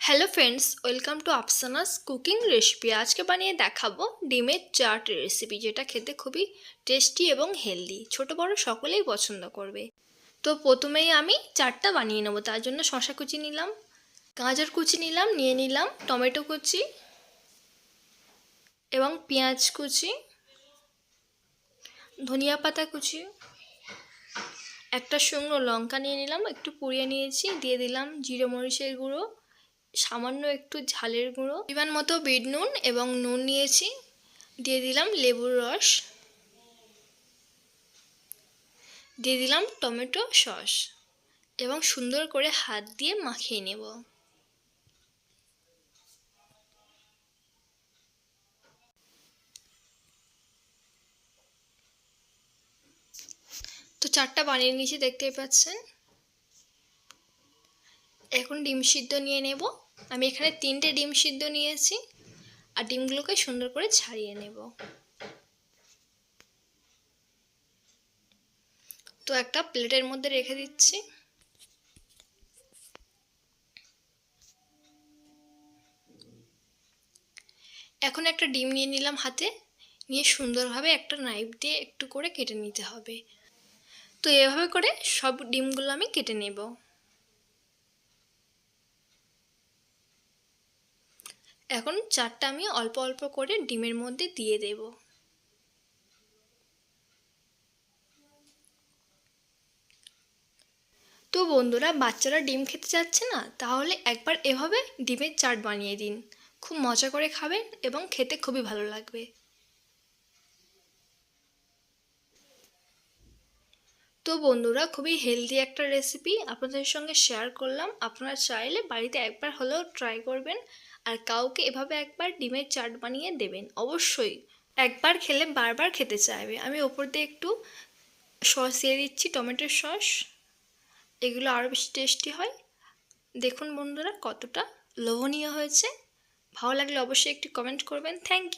Hello friends, welcome to Afsana's cooking recipe. আজকে বানিয়ে দেখাবো ডিমের চাট রেসিপি, যেটা খেতে খুবই টেস্টি এবং হেলদি, ছোট বড় সকলেই পছন্দ করবে। তো প্রথমেই আমি চাটটা বানিয়ে নেবো। তার জন্য শসা কুচি নিলাম, গাজর কুচি নিলাম, নিয়ে নিলাম টমেটো কুচি এবং পেঁয়াজ কুচি, ধনিয়া পাতা কুচি, একটা শুকনো লঙ্কা নিয়ে নিলাম, একটু পুড়িয়ে নিয়েছি, দিয়ে দিলাম জিরে মরিচের গুঁড়ো, সামান্য একটু ঝালের গুঁড়ো, পরিমাণ মতো বিট নুন এবং নুন নিয়েছি, দিয়ে দিলাম লেবুর রস, দিয়ে দিলাম টমেটো সস এবং সুন্দর করে হাত দিয়ে মাখিয়ে নেব। তো চাটটা বানিয়ে নিয়েছি, দেখতেই পাচ্ছেন। এখন ডিম সিদ্ধ নিয়ে নেব। আমি এখানে 3টে ডিম সিদ্ধ নিয়েছি আর ডিমগুলোকে সুন্দর করে ছাড়িয়ে নেব। তো একটা প্লেটের মধ্যে রেখে দিচ্ছি। এখন একটা ডিম নিয়ে নিলাম হাতে, নিয়ে সুন্দরভাবে একটা নাইফ দিয়ে একটু করে কেটে নিতে হবে। তো এভাবে করে সব ডিমগুলো আমি কেটে নেব। এখন চাটটা আমি অল্প অল্প করে ডিমের মধ্যে দিয়ে দেব। তো বন্ধুরা, বাচ্চারা ডিম খেতে চাচ্ছে না, তাহলে একবার এভাবে ডিমের চাট বানিয়ে দিন। খুব মজা করে খাবেন এবং খেতে খুবই ভালো লাগবে। তো বন্ধুরা, খুবই হেলদি একটা রেসিপি আপনাদের সঙ্গে শেয়ার করলাম। আপনারা চাইলে বাড়িতে একবার হলেও ট্রাই করবেন আর কাউকে এভাবে একবার ডিমের চাট বানিয়ে দেবেন। অবশ্যই একবার খেলে বারবার খেতে চাইবে। আমি ওপর দিয়ে একটু সস দিয়ে দিচ্ছি, টমেটোর সস। এগুলো আরও বেশি টেস্টি হয়। দেখুন বন্ধুরা, কতটা লোভনীয় হয়েছে। ভালো লাগলে অবশ্যই একটি কমেন্ট করবেন। Thank you.